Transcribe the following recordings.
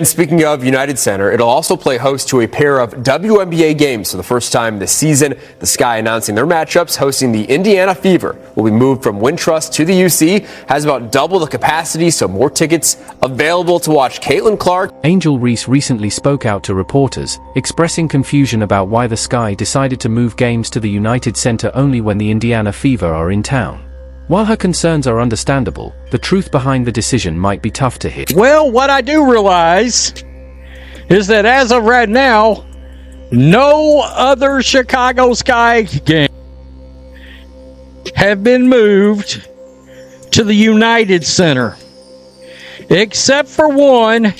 Speaking of United Center, it'll also play host to a pair of WNBA games for the first time this season. The Sky announcing their matchups, hosting the Indiana Fever. Will be moved from Wintrust to the UC, has about double the capacity, so more tickets available to watch Caitlin Clark. Angel Reese recently spoke out to reporters, expressing confusion about why the Sky decided to move games to the United Center only when the Indiana Fever are in town. While her concerns are understandable, the truth behind the decision might be tough to hit. Well, what I do realize is that as of right now, no other Chicago Sky game have been moved to the United Center, except for one,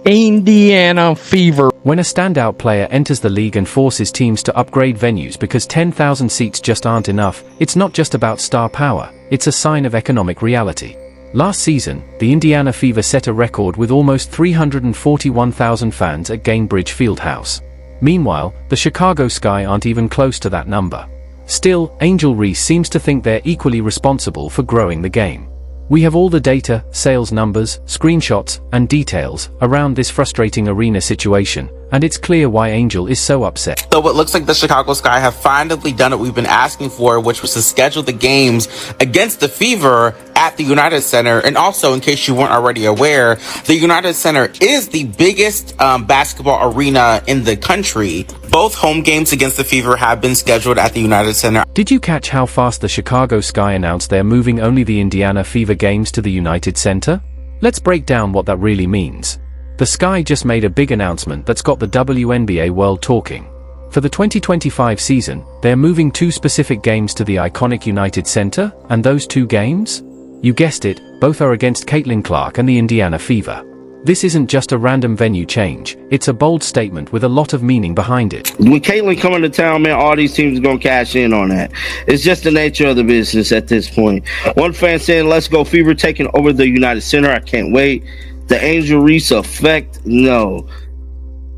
Indiana Fever. When a standout player enters the league and forces teams to upgrade venues because 10,000 seats just aren't enough, it's not just about star power, it's a sign of economic reality. Last season, the Indiana Fever set a record with almost 341,000 fans at Gainbridge Fieldhouse. Meanwhile, the Chicago Sky aren't even close to that number. Still, Angel Reese seems to think they're equally responsible for growing the game. We have all the data, sales numbers, screenshots, and details around this frustrating arena situation, and it's clear why Angel is so upset. So it looks like the Chicago Sky have finally done what we've been asking for, which was to schedule the games against the Fever at the United Center. And also, in case you weren't already aware, the United Center is the biggest basketball arena in the country. Both home games against the Fever have been scheduled at the United Center. Did you catch how fast the Chicago Sky announced they're moving only the Indiana Fever games to the United Center? Let's break down what that really means. The Sky just made a big announcement that's got the WNBA world talking. For the 2025 season, they're moving 2 specific games to the iconic United Center, and those 2 games? You guessed it, both are against Caitlin Clark and the Indiana Fever. This isn't just a random venue change, it's a bold statement with a lot of meaning behind it. When Caitlin coming to town, man, all these teams are going to cash in on that. It's just the nature of the business at this point. One fan saying, let's go Fever, taking over the United Center. I can't wait. The Angel Reese effect? No.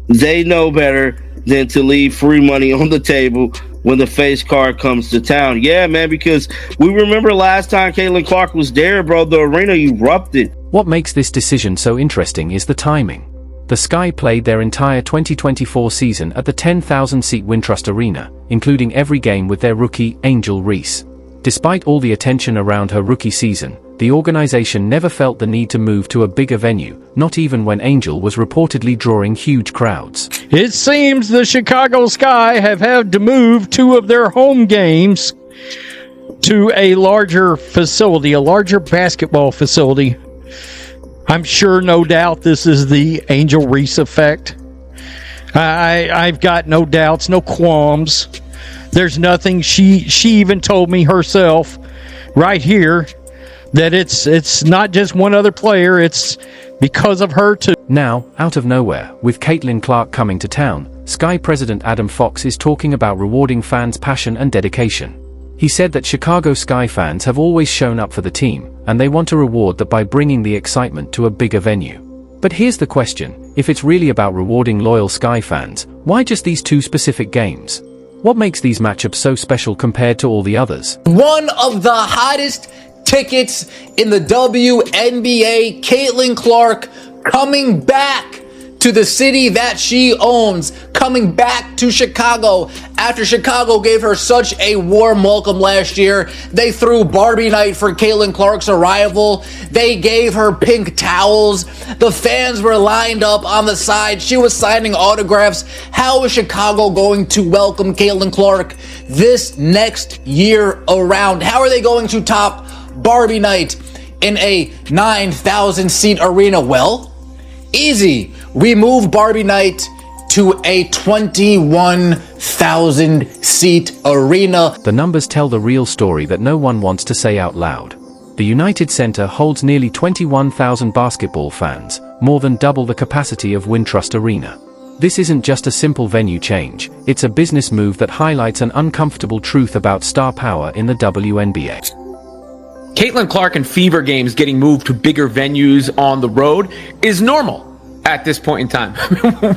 They know better than to leave free money on the table when the face card comes to town. Yeah, man, because we remember last time Caitlin Clark was there, bro, the arena erupted. What makes this decision so interesting is the timing. The Sky played their entire 2024 season at the 10,000-seat Wintrust Arena, including every game with their rookie, Angel Reese. Despite all the attention around her rookie season, the organization never felt the need to move to a bigger venue, not even when Angel was reportedly drawing huge crowds. It seems the Chicago Sky have had to move 2 of their home games to a larger facility, a larger basketball facility. I'm sure, no doubt, this is the Angel Reese effect. I've got no doubts, no qualms. There's nothing. She even told me herself right here that it's not just one other player, it's because of her too. Now, out of nowhere, with Caitlin Clark coming to town, Sky President Adam Fox is talking about rewarding fans' passion and dedication. He said that Chicago Sky fans have always shown up for the team, and they want to reward that by bringing the excitement to a bigger venue. But here's the question, if it's really about rewarding loyal Sky fans, why just these 2 specific games? What makes these matchups so special compared to all the others? One of the hottest tickets in the WNBA, Caitlin Clark coming back to the city that she owns, coming back to Chicago after Chicago gave her such a warm welcome last year. They threw Barbie night for Caitlin Clark's arrival. They gave her pink towels. The fans were lined up on the side. She was signing autographs. How is Chicago going to welcome Caitlin Clark this next year around? How are they going to top Barbie night in a 9,000 seat arena? Well, easy. We move Barbie night to a 21,000 seat arena. The numbers tell the real story that no one wants to say out loud. The United Center holds nearly 21,000 basketball fans, more than double the capacity of Wintrust Arena. This isn't just a simple venue change, it's a business move that highlights an uncomfortable truth about star power in the WNBA. Caitlin Clark and Fever games getting moved to bigger venues on the road is normal at this point in time.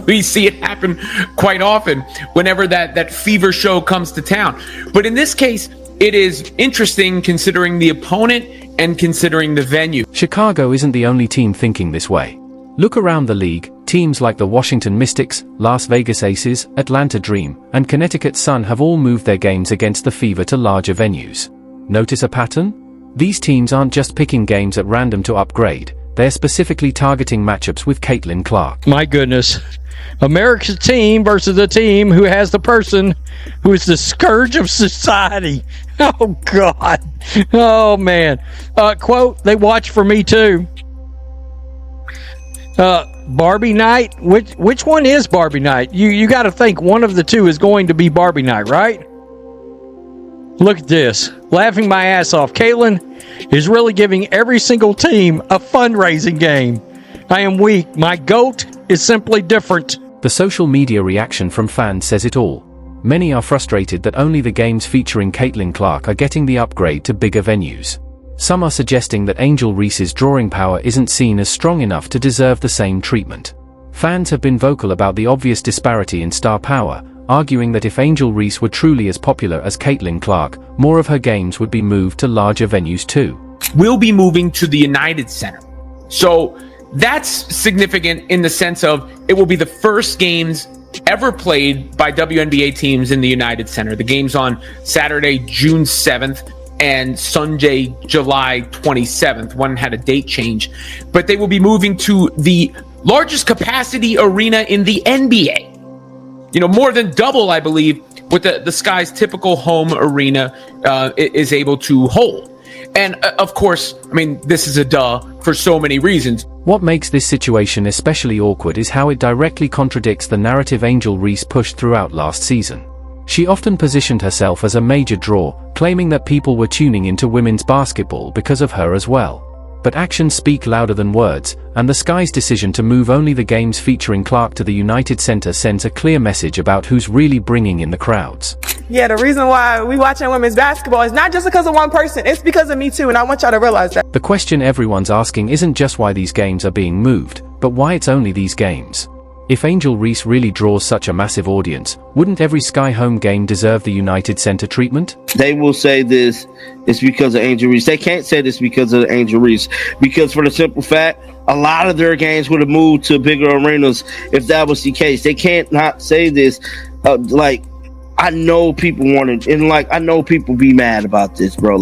We see it happen quite often whenever that Fever show comes to town. But in this case, it is interesting considering the opponent and considering the venue. Chicago isn't the only team thinking this way. Look around the league, teams like the Washington Mystics, Las Vegas Aces, Atlanta Dream, and Connecticut Sun have all moved their games against the Fever to larger venues. Notice a pattern? These teams aren't just picking games at random to upgrade, they're specifically targeting matchups with Caitlin Clark. My goodness. America's team versus a team who has the person who is the scourge of society. Oh, God. Oh, man. Quote, they watch for me, too. Barbie night? Which one is Barbie night? You got to think one of the two is going to be Barbie night, right? Look at this. Laughing my ass off. Caitlin is really giving every single team a fundraising game. I am weak. My GOAT is simply different. The social media reaction from fans says it all. Many are frustrated that only the games featuring Caitlin Clark are getting the upgrade to bigger venues. Some are suggesting that Angel Reese's drawing power isn't seen as strong enough to deserve the same treatment. Fans have been vocal about the obvious disparity in star power, arguing that if Angel Reese were truly as popular as Caitlin Clark, more of her games would be moved to larger venues too. Will be moving to the United Center. So that's significant in the sense of it will be the first games ever played by WNBA teams in the United Center. The game's on Saturday, June 7th and Sunday, July 27th. One had a date change, but they will be moving to the largest capacity arena in the NBA. You know, more than double, I believe, what the Sky's typical home arena is able to hold. And of course, I mean, this is a duh for so many reasons. What makes this situation especially awkward is how it directly contradicts the narrative Angel Reese pushed throughout last season. She often positioned herself as a major draw, claiming that people were tuning into women's basketball because of her as well. But actions speak louder than words, and the Sky's decision to move only the games featuring Clark to the United Center sends a clear message about who's really bringing in the crowds. Yeah, the reason why we watching women's basketball is not just because of one person, it's because of me too, and I want y'all to realize that. The question everyone's asking isn't just why these games are being moved, but why it's only these games. If Angel Reese really draws such a massive audience, wouldn't every Sky home game deserve the United Center treatment? They will say this is because of Angel Reese. They can't say this because of Angel Reese, because for the simple fact, a lot of their games would have moved to bigger arenas if that was the case. They can't not say this. I know people want it, and I know people be mad about this, bro.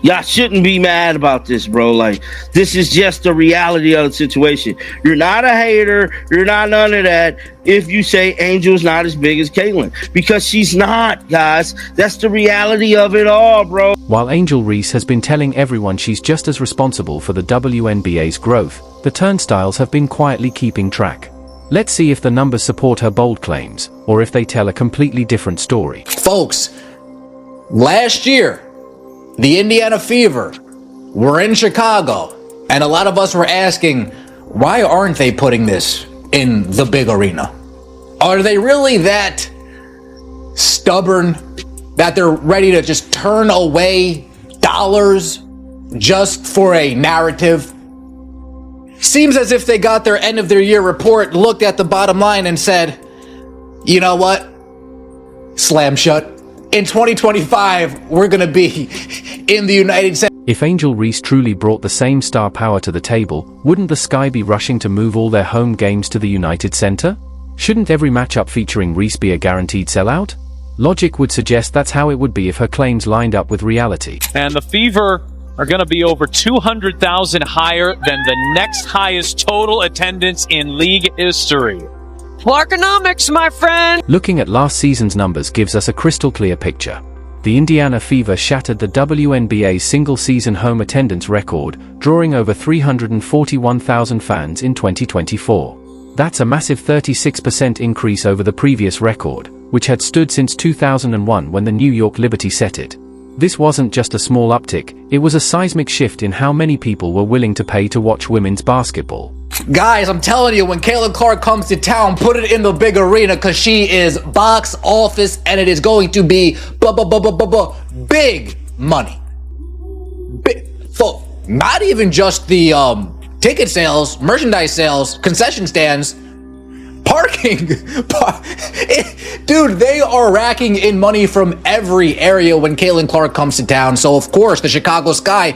Y'all shouldn't be mad about this, bro. This is just the reality of the situation. You're not a hater. You're not none of that if you say Angel's not as big as Caitlin, because she's not, guys. That's the reality of it all, bro. While Angel Reese has been telling everyone she's just as responsible for the WNBA's growth, the turnstiles have been quietly keeping track. Let's see if the numbers support her bold claims, or if they tell a completely different story. Folks, last year, the Indiana Fever were in Chicago, and a lot of us were asking, why aren't they putting this in the big arena? Are they really that stubborn that they're ready to just turn away dollars just for a narrative? Seems as if they got their end of their year report, looked at the bottom line and said, you know what? Slam shut. In 2025, we're going to be in the United States. If Angel Reese truly brought the same star power to the table, wouldn't the Sky be rushing to move all their home games to the United Center? Shouldn't every matchup featuring Reese be a guaranteed sellout? Logic would suggest that's how it would be if her claims lined up with reality. And the Fever are going to be over 200,000 higher than the next highest total attendance in league history. Clarkonomics, my friend! Looking at last season's numbers gives us a crystal clear picture. The Indiana Fever shattered the WNBA's single-season home attendance record, drawing over 341,000 fans in 2024. That's a massive 36% increase over the previous record, which had stood since 2001 when the New York Liberty set it. This wasn't just a small uptick, it was a seismic shift in how many people were willing to pay to watch women's basketball. Guys, I'm telling you, when Caitlin Clark comes to town, put it in the big arena, because she is box office, and it is going to be big money. So, not even just the ticket sales, merchandise sales, concession stands, Parking. Dude, they are racking in money from every area when Caitlin Clark comes to town. So, of course, the Chicago Sky,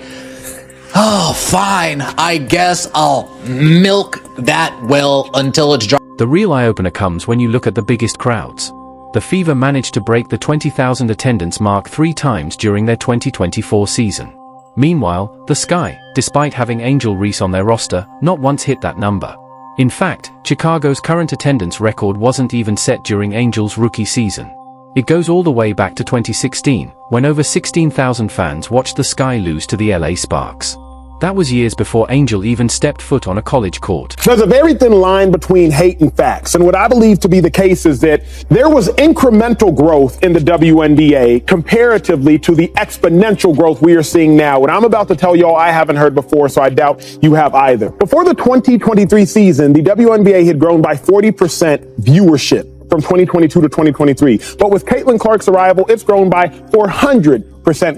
oh, fine. I guess I'll milk that well until it's dry. The real eye-opener comes when you look at the biggest crowds. The Fever managed to break the 20,000 attendance mark 3 times during their 2024 season. Meanwhile, the Sky, despite having Angel Reese on their roster, not once hit that number. In fact, Chicago's current attendance record wasn't even set during Angel's rookie season. It goes all the way back to 2016, when over 16,000 fans watched the Sky lose to the LA Sparks. That was years before Angel even stepped foot on a college court. There's a very thin line between hate and facts, and what I believe to be the case is that there was incremental growth in the WNBA comparatively to the exponential growth we are seeing now. What I'm about to tell y'all I haven't heard before, so I doubt you have either. Before the 2023 season, the WNBA had grown by 40% viewership from 2022 to 2023. But with Caitlin Clark's arrival, it's grown by 400%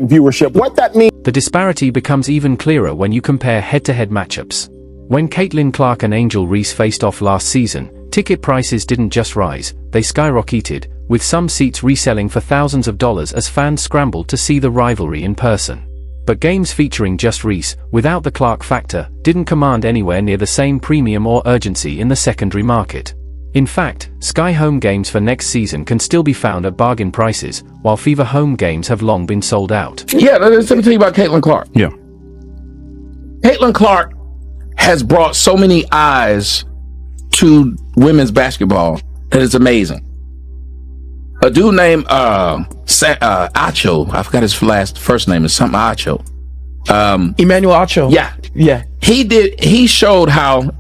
viewership. What that means... The disparity becomes even clearer when you compare head-to-head matchups. When Caitlin Clark and Angel Reese faced off last season, ticket prices didn't just rise, they skyrocketed, with some seats reselling for thousands of dollars as fans scrambled to see the rivalry in person. But games featuring just Reese, without the Clark factor, didn't command anywhere near the same premium or urgency in the secondary market. In fact, Sky home games for next season can still be found at bargain prices, while Fever home games have long been sold out. Yeah, let me tell you about Caitlin Clark. Yeah. Caitlin Clark has brought so many eyes to women's basketball that it's amazing. A dude named Acho, I forgot his first name, is something Acho. Emmanuel Acho. Yeah. He showed how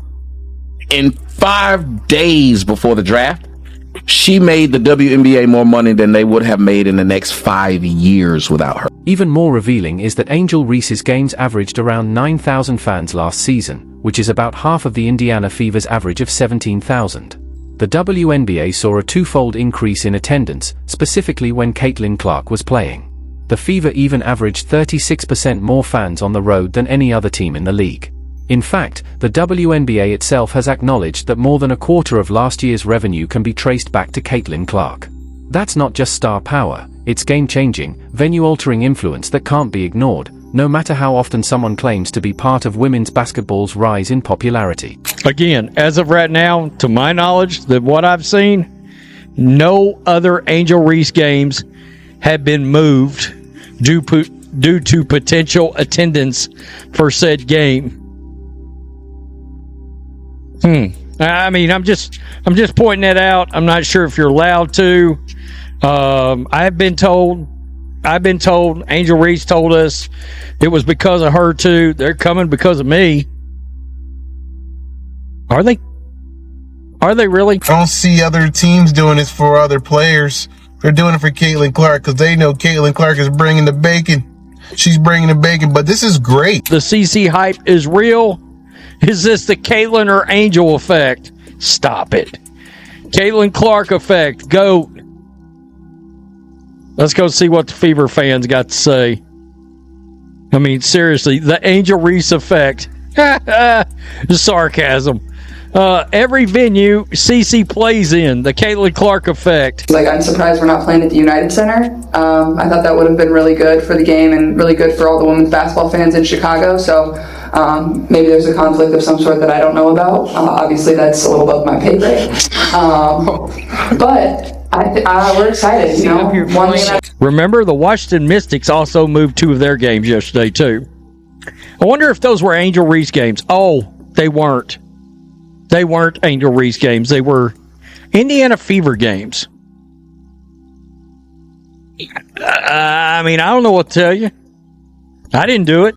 in 5 days before the draft, she made the WNBA more money than they would have made in the next 5 years without her. Even more revealing is that Angel Reese's games averaged around 9,000 fans last season, which is about half of the Indiana Fever's average of 17,000. The WNBA saw a twofold increase in attendance, specifically when Caitlin Clark was playing. The Fever even averaged 36% more fans on the road than any other team in the league. In fact, the WNBA itself has acknowledged that more than a quarter of last year's revenue can be traced back to Caitlin Clark. That's not just star power, it's game-changing, venue-altering influence that can't be ignored, no matter how often someone claims to be part of women's basketball's rise in popularity. Again, as of right now, to my knowledge, that what I've seen, no other Angel Reese games have been moved due to potential attendance for said game. I mean, I'm just pointing that out. I'm not sure if you're allowed to. I've been told, Angel Reese told us it was because of her too. They're coming because of me. Are they? Are they really? I don't see other teams doing this for other players. They're doing it for Caitlin Clark because they know Caitlin Clark is bringing the bacon. She's bringing the bacon, but this is great. The CC hype is real. Is this the Caitlin or Angel effect? Stop it. Caitlin Clark effect. Go. Let's go see what the Fever fans got to say. I mean, seriously, the Angel Reese effect. Sarcasm. Every venue CC plays in, the Caitlin Clark effect. Like, I'm surprised we're not playing at the United Center. I thought that would have been really good for the game and really good for all the women's basketball fans in Chicago. So maybe there's a conflict of some sort that I don't know about. Obviously, that's a little above my pay grade. But we're excited. You know, Remember, the Washington Mystics also moved 2 of their games yesterday, too. I wonder if those were Angel Reese games. Oh, they weren't. They weren't Angel Reese games. They were Indiana Fever games. I mean, I don't know what to tell you. I didn't do it.